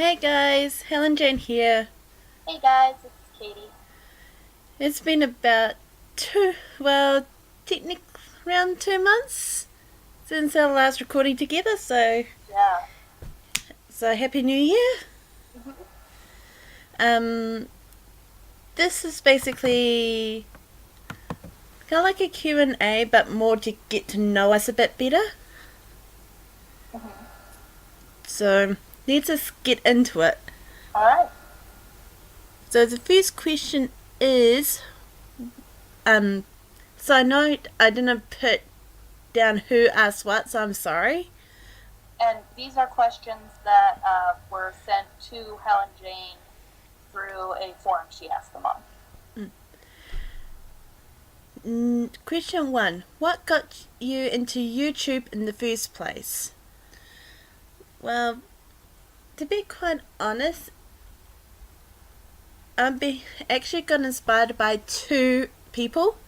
Hey guys, hellenjane here. Hey guys, this is Katie. It's been about technically around 2 months since our last recording together, Yeah. so Happy New Year. Mhm. Um, this is basically kind of like a Q&A, but more to get to know us a bit better. Mhm. So let's just get into it. All right. So the first question is, um, so I know I didn't put down who asked what, so I'm sorry. And these are questions that were sent to Helen Jane through a forum she asked them on. Question 1. What got you into YouTube in the first place? Well, to be quite honest, actually got inspired by two people,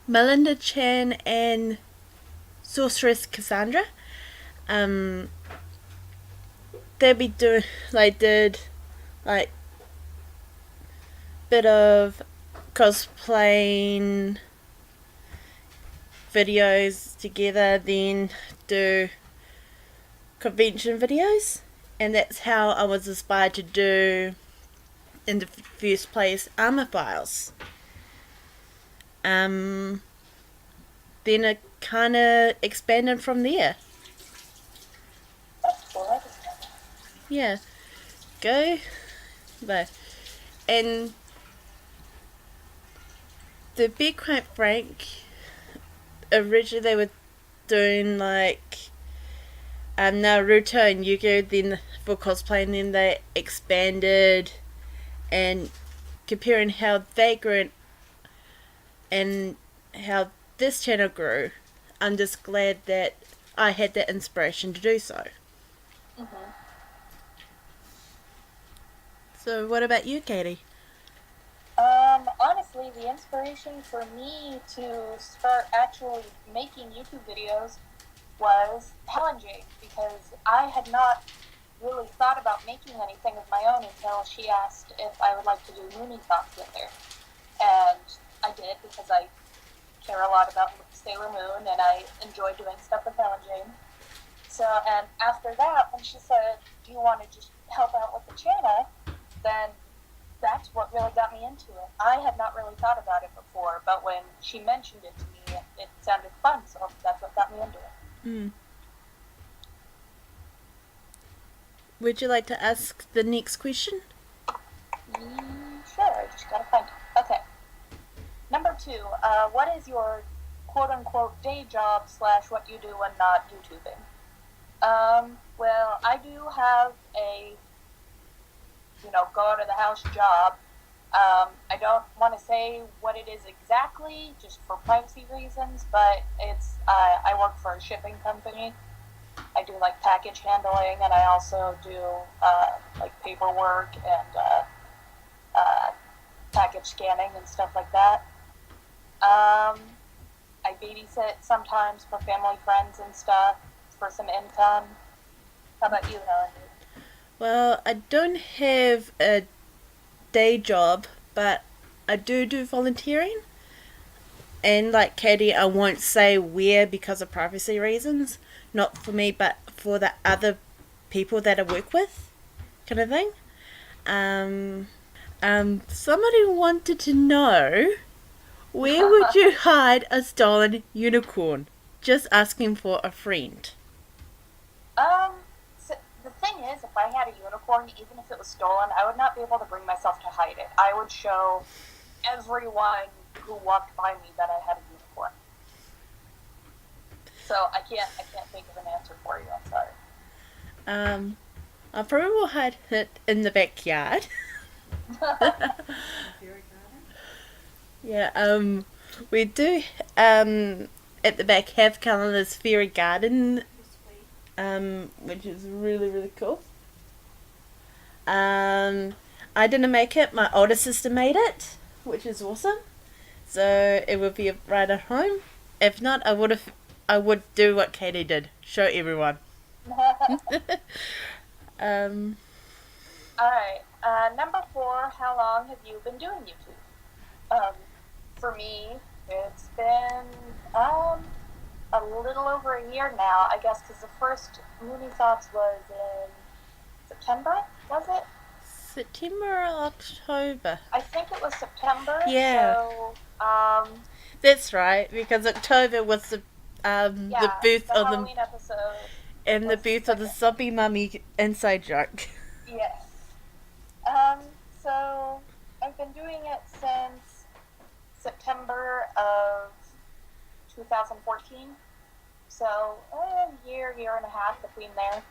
Melinda Chan and Sorceress Cassandra. Um, they be doing, did, like, bit of cosplaying videos together, then do convention videos, and that's how I was inspired to do, in the first place, Armor Files. Um, then it kind of expanded from there. That's cool. I didn't know that. Yeah, go, but and to be quite frank, originally they were doing like Naruto and Yu-Gi-Oh. Then for cosplay, and then they expanded and comparing how they grew and how this channel grew. I'm just glad that I had that inspiration to do so. Mhm. So, what about you, Katie? Honestly, the inspiration for me to start actually making YouTube videos was Helen Jane because I had not really thought about making anything of my own until she asked if I would like to do Mooney Talks with her. And I did because I care a lot about Sailor Moon and I enjoy doing stuff with Helen Jane. So, and after that, when she said, "Do you want to just help out with the channel?" then that's what really got me into it. I had not really thought about it before, but when she mentioned it to me, it sounded fun, so that's what got me into it. Mm. Would you like to ask the next question? Sure, I just gotta find it. Okay. Number two, what is your quote unquote day job slash what you do when not YouTubing? Well, I do have a, go out of the house job. I don't want to say what it is exactly, just for privacy reasons, but I work for a shipping company. I do like package handling, and I also do like paperwork and uh, package scanning and stuff like that. Um, I babysit sometimes for family friends and stuff for some income. How about you, Helen? Well, I don't have a day job, but I do volunteering. And like Katie, I won't say where because of privacy reasons. Not for me, but for the other people that I work with, kind of thing. Um, Somebody wanted to know, where would you hide a stolen unicorn? Just asking for a friend. So the thing is, if I had a unicorn, even if it was stolen, I would not be able to bring myself to hide it. I would show everyone who walked by me that I had a unicorn. So I can't think of an answer for you. I'm sorry. Um, I probably will hide it in the backyard. Yeah, we do, at the back have kind of this fairy garden, which is really, really cool. Um, I didn't make it, my older sister made it, which is awesome. So it would be right at home. If not, I would do what Katie did, show everyone. Alright, number 4, how long have you been doing YouTube? For me, it's been, a little over a year now, I guess, because the first Mooney Thoughts was in September, was it? September or October? I think it was September. Yeah. So, That's right, because October was the yeah, birth the of the Halloween episode. and the Was birth of the second. zombie mummy inside joke. Yes. So I've been doing it since September of 2014. So a year and a half between there.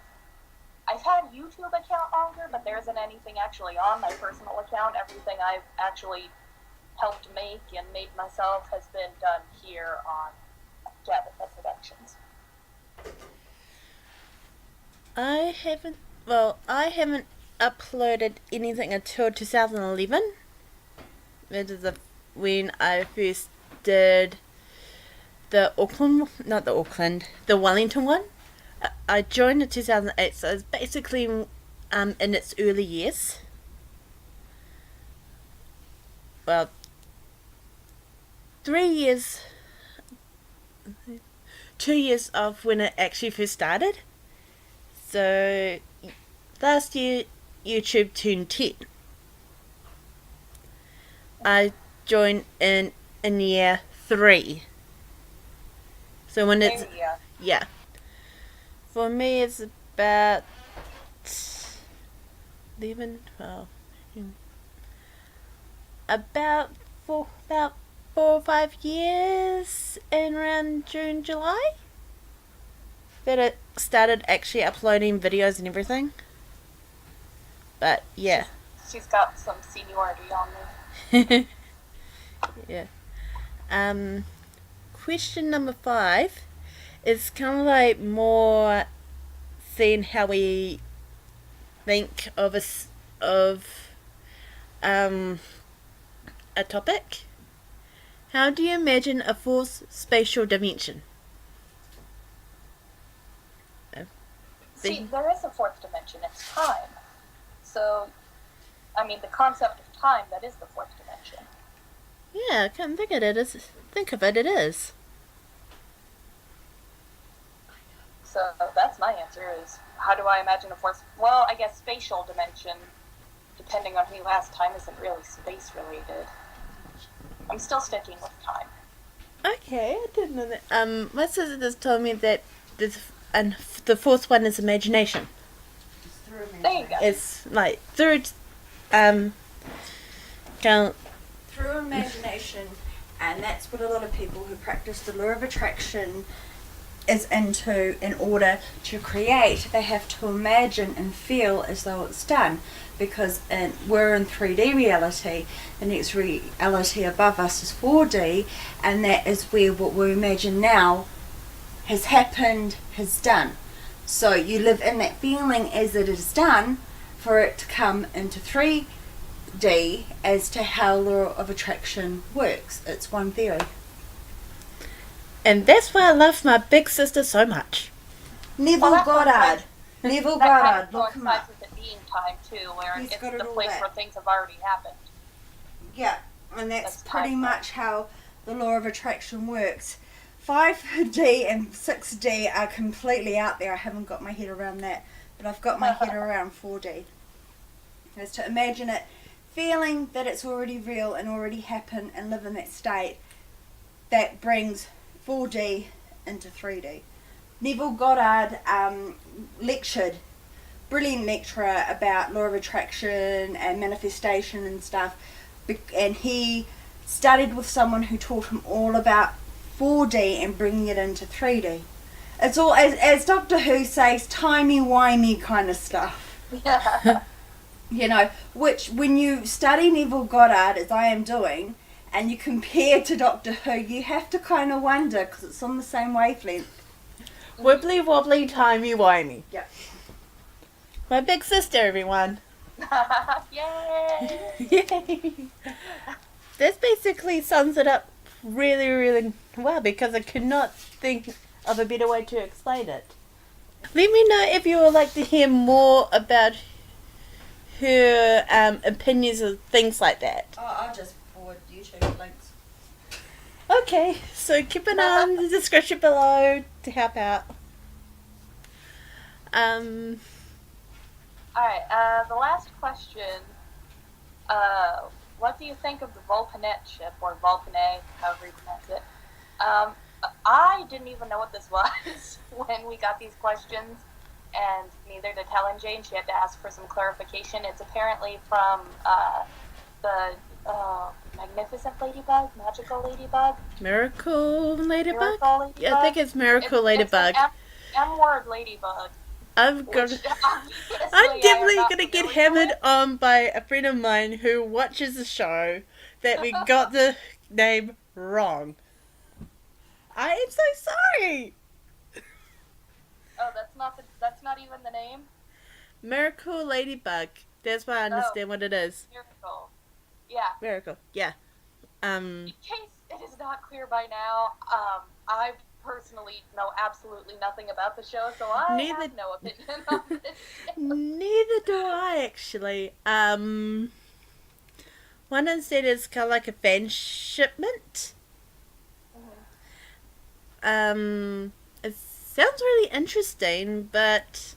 I've had YouTube account longer, but there isn't anything actually on my personal account. Everything I've actually helped make and made myself has been done here on Tabitha Productions. I haven't uploaded anything until 2011. That is when I first did the the Wellington one. I joined in 2008, so it's basically in its early years. Well, 3 years, 2 years of when it actually first started. So last year, YouTube turned 10. I joined in year 3. So when it's yeah, for me it's about 11, 12, about 4 or 5 years, in around June, July, that it started actually uploading videos and everything. But yeah. She's got some seniority on me. Yeah. Question number 5 is kind of like more seeing how we think of a topic. How do you imagine a fourth spatial dimension? See, there is a fourth dimension. It's time. So, I mean, the concept of time, that is the fourth dimension. Yeah, I can't think of it as it is. So that's my answer is, how do I imagine a fourth? Well, I guess spatial dimension, depending on who you ask, time isn't really space related. I'm still sticking with time. Okay, I didn't know that. My sister just told me that the fourth one is imagination. There you go. It's like through through imagination, and that's what a lot of people who practice the law of attraction is into. In order to create, they have to imagine and feel as though it's done, because we're in 3D reality. The next reality above us is 4D, and that is where what we imagine now has happened, has done. So you live in that feeling as it is done, for it to come into 3D as to how law of attraction works. It's one theory. and that's why I love my big sister so much. Neville Goddard. Neville Goddard, look him up. With it being time too, where He's it's got it the all place there. where things have already happened. Yeah, and that's pretty time. much how the law of attraction works. 5D and 6D are completely out there. I haven't got my head around that, but I've got my head around 4D. Is to imagine it, feeling that it's already real and already happened, and live in that state. That brings 4D into 3D. Neville Goddard lectured, brilliant lecturer, about law of attraction and manifestation and stuff, and he studied with someone who taught him all about 4D and bringing it into 3D. It's all, as Doctor Who says, timey-wimey kind of stuff. Yeah. You know, which when you study Neville Goddard, as I am doing, and you compare to Doctor Who, you have to kind of wonder, because it's on the same wavelength. Wibbly wobbly timey wimey. Yep. My big sister, everyone. Yay! Yay! This basically sums it up really, really well, because I could not think of a better way to explain it. Let me know if you would like to hear more about her opinions of things like that. Oh, I'll just forward YouTube links. Okay, so keep an eye on the description below to help out. Alright, the last question. What do you think of the Vulcanet ship, or Vulcanet, however you pronounce it? I didn't even know what this was when we got these questions, and neither did hellenjane. She had to ask for some clarification. It's apparently from the Magnificent Ladybug, Magical Ladybug, Miracle Ladybug? Miracle Ladybug. Yeah, I think it's Miracle Ladybug. It's an M-word ladybug. I'm definitely gonna get hammered on by a friend of mine who watches the show that we got the name wrong. I am so sorry. Oh, that's not even the name? Miracle Ladybug. That's why I understand what it is. Miracle. Yeah. Miracle. Yeah. In case it is not clear by now, I personally know absolutely nothing about the show, so I have no opinion on this. Neither do I, actually. One instead is kind of like a fan shipment. It sounds really interesting, but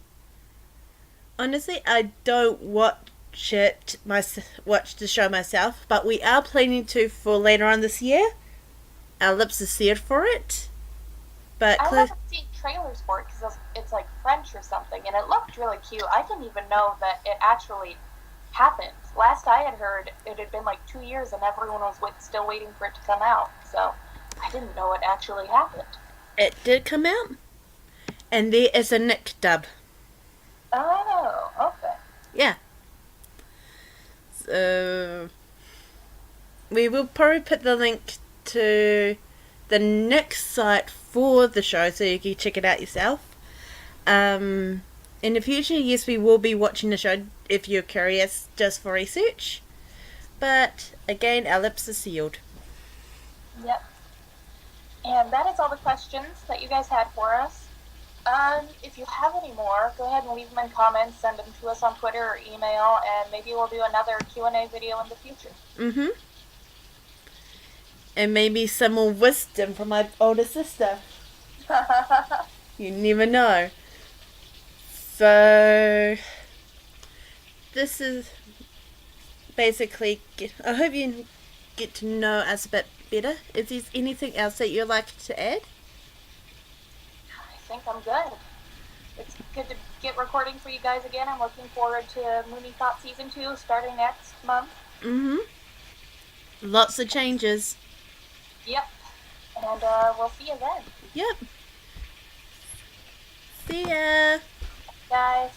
honestly, I don't watch the show myself. But we are planning to for later on this year. Our lips are seared for it. But I haven't seen trailers for it because it's like French or something, and it looked really cute. I didn't even know that it actually happened. Last I had heard, it had been like 2 years, and everyone was still waiting for it to come out. So I didn't know it actually happened. It did come out, and there is a Nick dub. Oh, okay. Yeah. So we will probably put the link to the next site for the show so you can check it out yourself. In the future, yes, we will be watching the show if you're curious just for research. But again, our lips are sealed. Yep. And that is all the questions that you guys had for us. If you have any more, go ahead and leave them in comments, send them to us on Twitter or email, and maybe we'll do another Q&A video in the future. Mm-hmm. And maybe some more wisdom from my older sister. You never know. So, this is basically, I hope you get to know us a bit better. Is there anything else that you'd like to add? I think I'm good. It's good to get recording for you guys again. I'm looking forward to Mooney Thought Season 2 starting next month. Mm-hmm. Lots of changes. Yep. And we'll see you then. Yep. See ya. Guys.